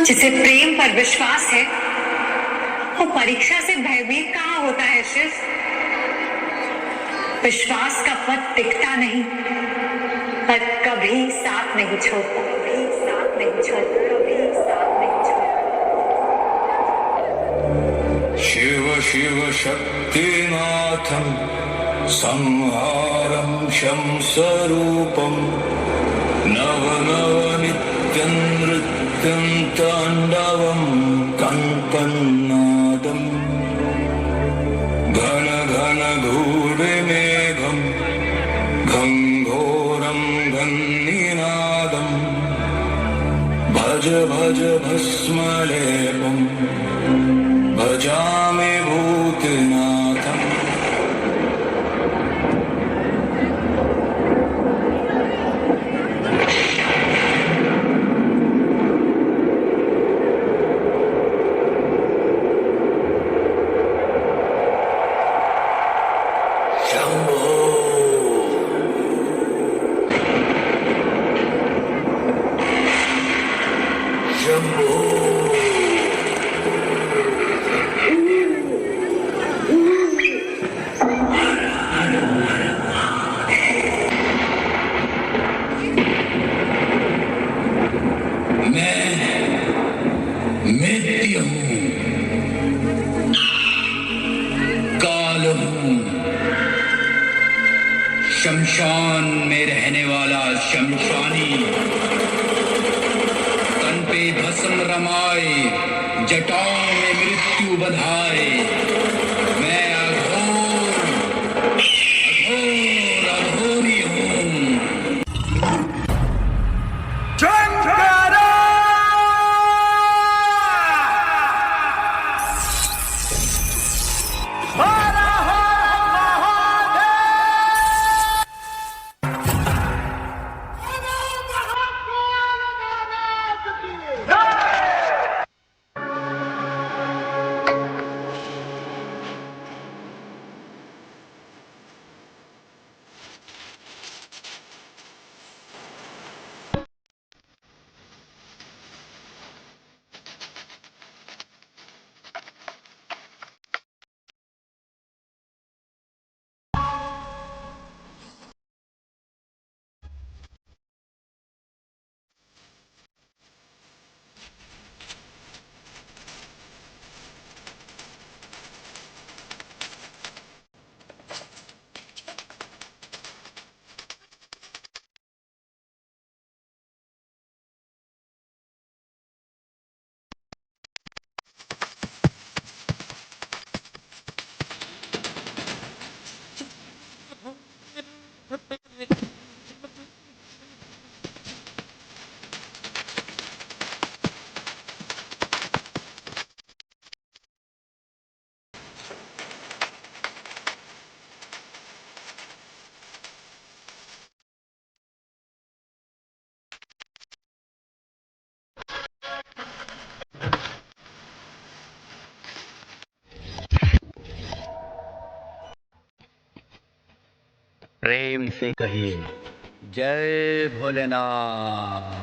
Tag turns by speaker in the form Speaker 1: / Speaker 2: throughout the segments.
Speaker 1: जिसे प्रेम पर विश्वास है वो परीक्षा से भयभीत कहाँ होता है शिव। विश्वास का पथ दिखता नहीं पर कभी साथ नहीं छोड़ता, कभी साथ नहीं छोड़ता, कभी साथ नहीं छोड़ता।
Speaker 2: शिव शिव शक्तिनाथं संहारं शंसरूपं नव नव नित्यं नृत्यं ताण्डवं कम्पन्नादं घन घन धूलिमेघं घोरं घन्निनादं भज भज भस्मलेपं भजामि भूतनाथम्। नित्य हूँ, काल हूँ, शमशान में रहने वाला शमशानी, तन पे भस्म रमाए, जटाओं में मृत्यु बधाए। मैं अघोर अघोर अघोरी हूँ।
Speaker 3: प्रेम से कहिए जय भोलेनाथ।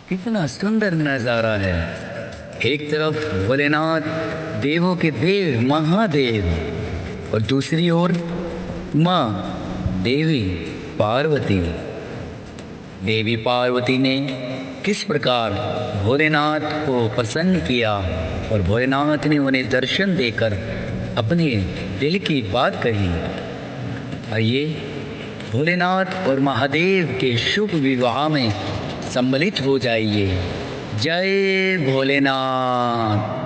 Speaker 3: कितना सुंदर नजारा है। एक तरफ भोलेनाथ देवों के देव महादेव और दूसरी ओर माँ देवी पार्वती। देवी पार्वती ने किस प्रकार भोलेनाथ को प्रसन्न किया और भोलेनाथ ने उन्हें दर्शन देकर अपने दिल की बात कही। आइए भोलेनाथ और महादेव के शुभ विवाह में सम्मिलित हो जाइए। जय भोलेनाथ।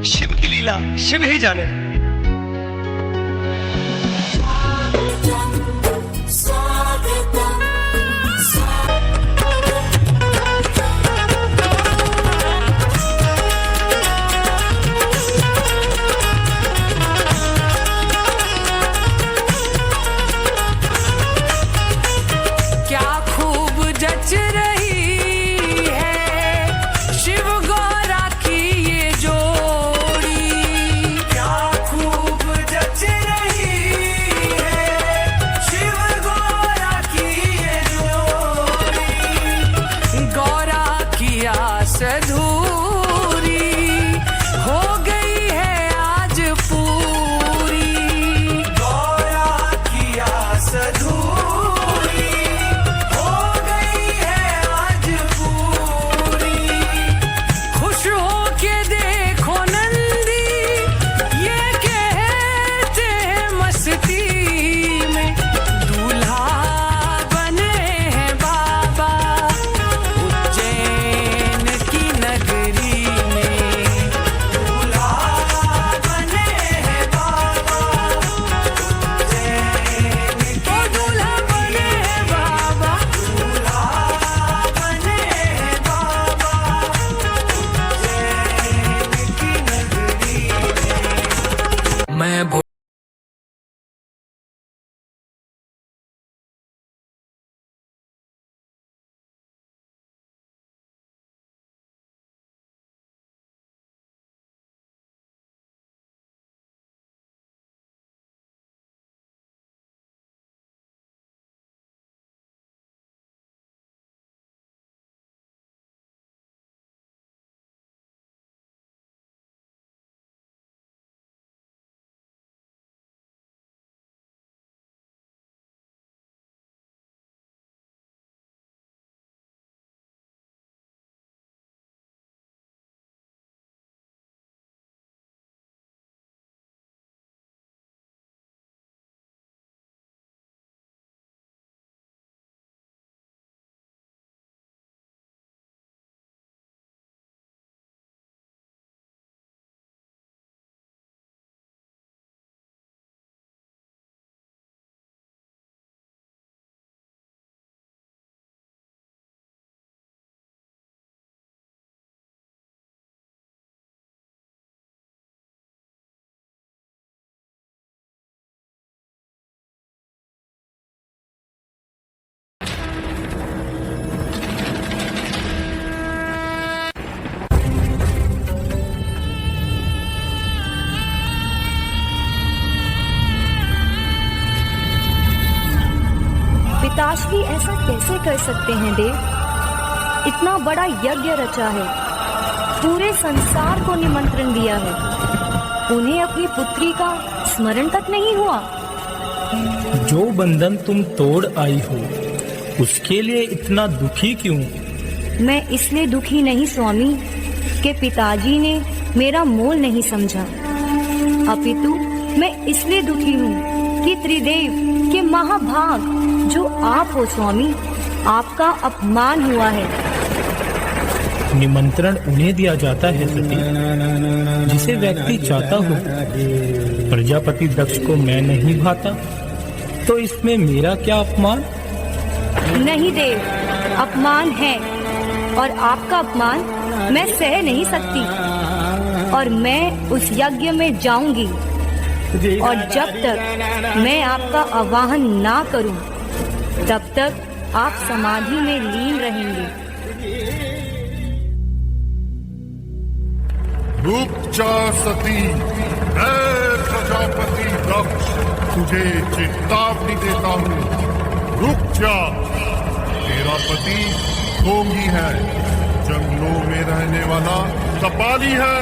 Speaker 4: शिव की लीला शिव ही जाने।
Speaker 5: क्या खूब जच रही है शिव गौरा की ये जोड़ी। क्या खूब जच रही है शिव गौरा की ये जोड़ी। गौरा की आस अधूरी हो गई है आज पूरी। गौरा की आस अधूरी
Speaker 6: पिताश्री ऐसा कैसे कर सकते हैं देव? इतना बड़ा यज्ञ रचा है, पूरे संसार को निमंत्रण दिया है, उन्हें अपनी पुत्री का स्मरण तक नहीं हुआ।
Speaker 7: जो बंधन तुम तोड़ आई हो उसके लिए इतना दुखी क्यों?
Speaker 6: मैं इसलिए दुखी नहीं स्वामी कि पिताजी ने मेरा मोल नहीं समझा, अपितु मैं इसलिए दुखी हूँ कि त्रिदेव के महाभाग जो आप हो स्वामी, आपका अपमान हुआ है।
Speaker 7: निमंत्रण उन्हें दिया जाता है सती जिसे व्यक्ति चाहता हो। प्रजापति दक्ष को मैं नहीं भाता तो इसमें मेरा क्या अपमान?
Speaker 6: नहीं देव, अपमान है और आपका अपमान मैं सह नहीं सकती और मैं उस यज्ञ में जाऊंगी। और जब तक मैं आपका आवाहन ना करूं, तब तक आप समाधि में लीन रहेंगे।
Speaker 8: रुक जा सती, प्रजापति दक्ष, तुझे चेतावनी देता हूँ, रुक जा। तेरा पति ढोंगी है, जंगलों में रहने वाला कपाली है।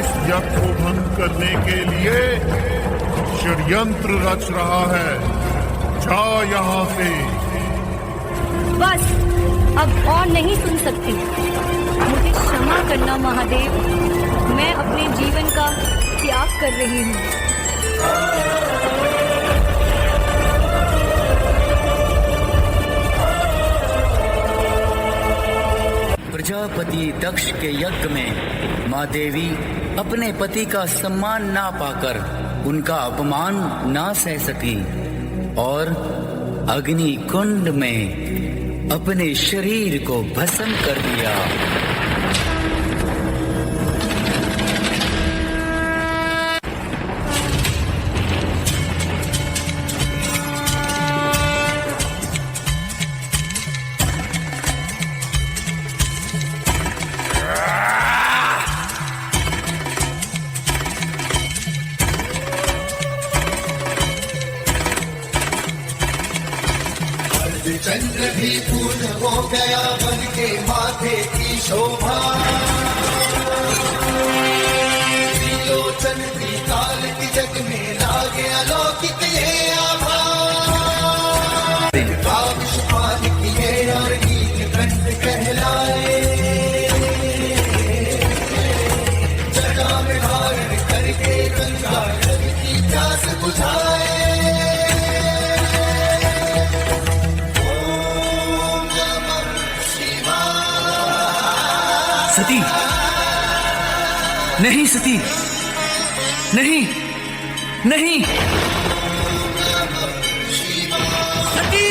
Speaker 8: इस यज्ञ को भंग करने के लिए षड्यंत्र रच रहा है। जा यहाँ से।
Speaker 6: बस, अब और नहीं सुन सकती। मुझे क्षमा करना महादेव, मैं अपने जीवन का त्याग कर रही हूँ।
Speaker 3: प्रजापति दक्ष के यज्ञ में माँ देवी अपने पति का सम्मान ना पाकर उनका अपमान ना सह सकी और अग्नि कुंड में अपने शरीर को भस्म कर दिया।
Speaker 9: चंद्र भी पूर्ण हो गया, बन के माथे की शोभा। त्रिलोचन त्रिकाल की जग में लागे अलौकिक ये आभा। विषपान किए और नीलकंठ कहलाए, जटा में धारण करके गंगा जल की प्यास बुझाए।
Speaker 5: सती, नहीं सती, नहीं, नहीं सती।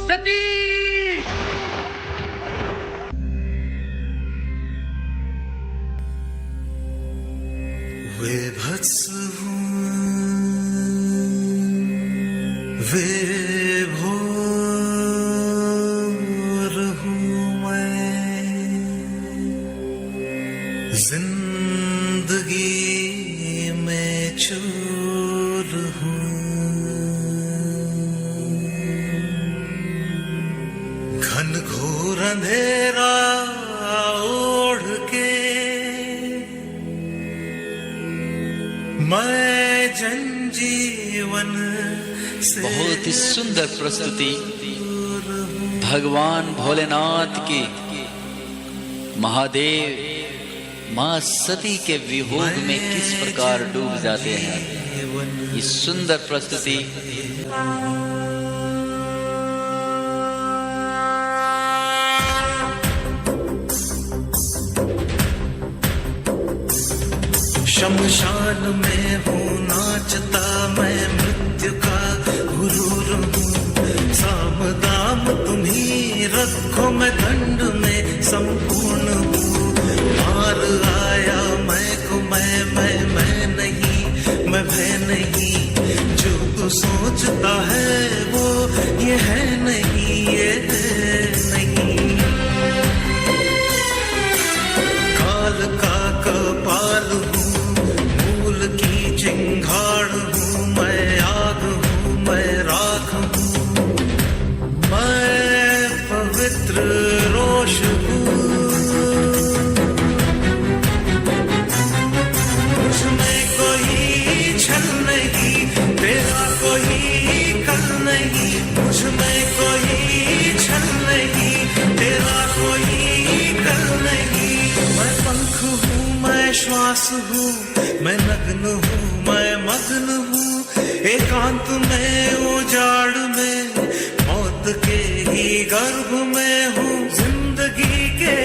Speaker 5: सती,
Speaker 9: वे भत्स हूँ, वे भोर हूँ मैं, जिंदगी में चोर हूँ। घन घोर अंधेरा ओढ़ के मैं जनजीवन से
Speaker 4: बहुत ही सुंदर प्रस्तुति
Speaker 3: भगवान भोलेनाथ की महादेव माँ सती के वियोग में किस प्रकार डूब जाते हैं, ये सुंदर प्रस्तुति
Speaker 9: शमशान में हूँ नाचता मैं मृत्यु का गुरूर हूँ। साम दाम तुम्ही रखो मैं दंड में संपूर्ण हूँ। मार आया मैं को मैं नहीं, मैं भय नहीं। जो तू सोचता है वो ये है नहीं, ये है नहीं। काल का कपाल हूँ, की चिंगाड़ हूँ मैं, आग हूँ मैं, राख हूँ मैं, पवित्र रोष हूँ। मुझमें कोई छल नहीं, तेरा कोई कल नहीं। मुझमें कोई छल नहीं, तेरा कोई कल नहीं। मैं पंख हूँ, मैं श्वास हूँ, मैं नग्न हूँ, मैं मग्न हूँ। एकांत में उजाड़ में, मौत के ही गर्भ में हूँ। जिंदगी के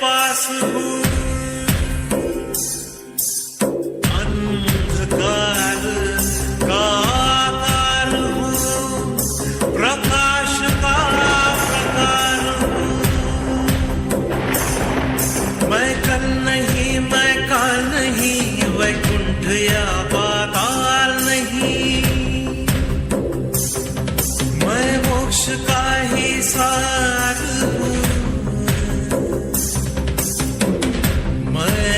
Speaker 9: पास हूँ, अंधकार का आकार हूँ, प्रकाश का प्रकार हूँ। मैं कल नहीं, मैं काल नहीं, वैकुंठ या पाताल नहीं। मैं मोक्ष का ही सार हूँ, मैं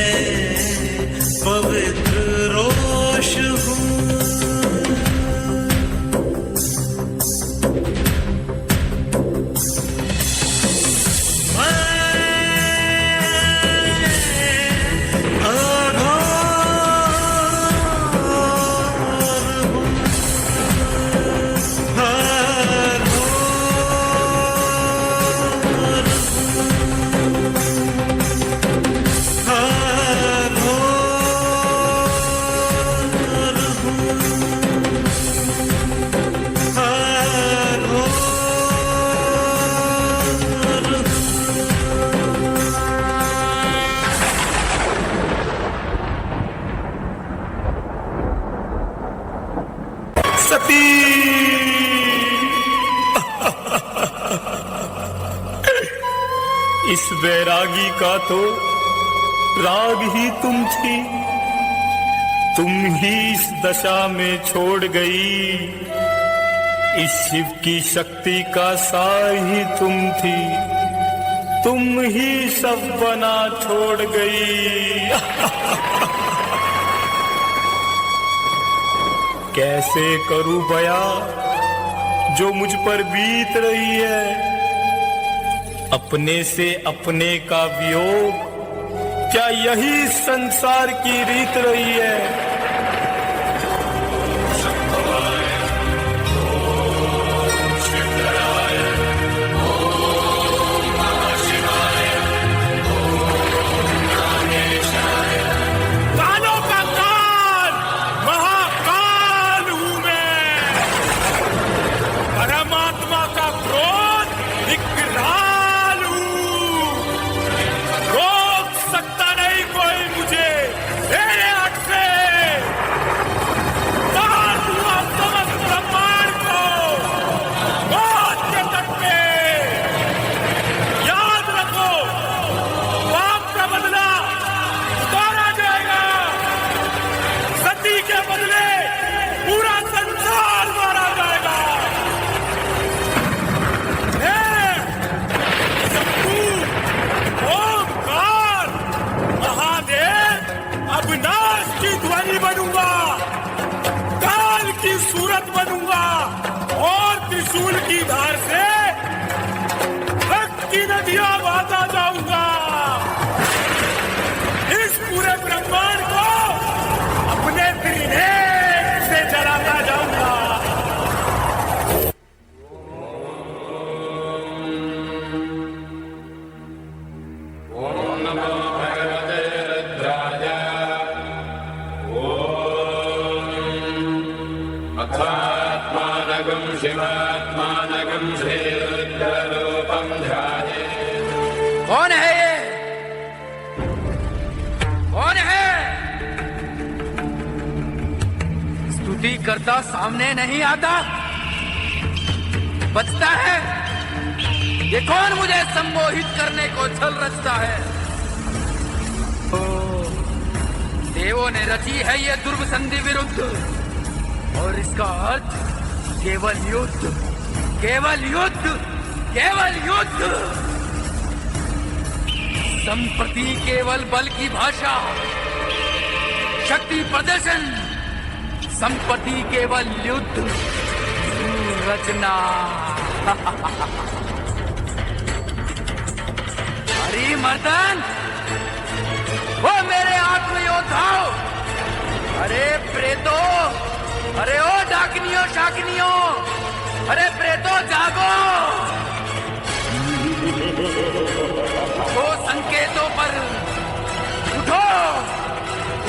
Speaker 9: पवित्र रोष हूँ।
Speaker 7: इस वैरागी का तो राग ही तुम थी, तुम ही इस दशा में छोड़ गई। इस शिव की शक्ति का सार ही तुम थी, तुम ही सब बना छोड़ गई। कैसे करूं बयां जो मुझ पर बीत रही है। अपने से अपने का वियोग, क्या यही संसार की रीत रही है।
Speaker 10: रोक सकता नहीं कोई मुझे, मेरे हक से
Speaker 7: शिवात्मानगं शिवात्मानगं श्रीरुद्ररूपं ध्याये।
Speaker 3: कौन है ये? कौन है? स्तुति करता सामने नहीं आता, बचता है। ये कौन मुझे सम्मोहित करने को छल रचता है? ओ, देवों ने रची है ये दुर्ग संधि विरुद्ध, और इसका अर्थ केवल युद्ध, केवल युद्ध, केवल युद्ध। संप्रति केवल बल की भाषा, शक्ति प्रदर्शन, संपत्ति केवल युद्ध रचना। अरे मर्दन, वो मेरे आत्मयोद्धाओ, अरे प्रेतो, अरे ओ डाकनियों शाकनियों, अरे प्रेतो जागो। उठो संकेतों पर, उठो,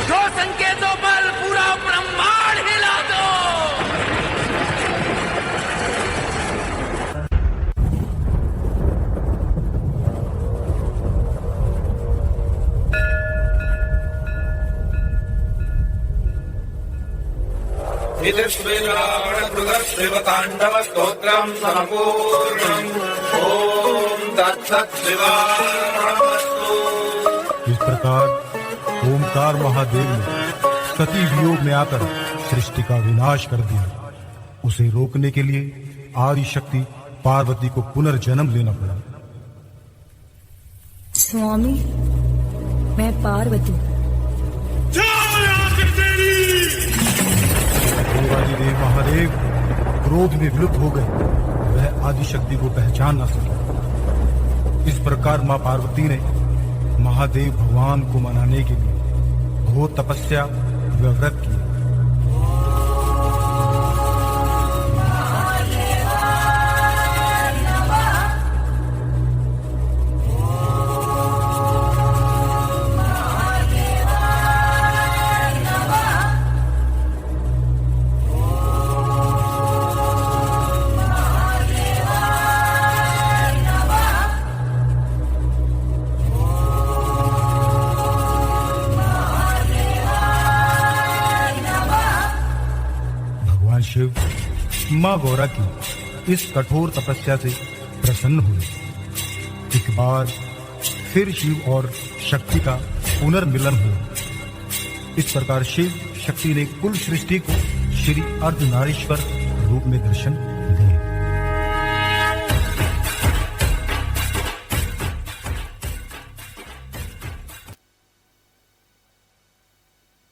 Speaker 3: उठो संकेतों पर, पूरा ब्रह्मांड हिला दो।
Speaker 9: इति श्रीरावणकृतशिवताण्डवस्तोत्रं सम्पूर्णम्। ॐ तत्सत्शिवार्पणमस्तु।
Speaker 8: इस प्रकार ओमकार महादेव ने सती वियोग में आकर सृष्टि का विनाश कर दिया। उसे रोकने के लिए आदि शक्ति पार्वती को पुनर्जन्म लेना पड़ा।
Speaker 6: स्वामी, मैं पार्वती।
Speaker 8: देवादिदेव महादेव क्रोध में विलुप्त हो गए। वह आदि शक्ति को पहचान न सके। इस प्रकार मां पार्वती ने महादेव भगवान को मनाने के लिए घोर तपस्या व व्रत किया। शिव मां गौरा की इस कठोर तपस्या से प्रसन्न हुए। एक बार फिर शिव और शक्ति का पुनर्मिलन हुआ। इस प्रकार शिव शक्ति ने कुल सृष्टि को श्री अर्धनारीश्वर रूप में दर्शन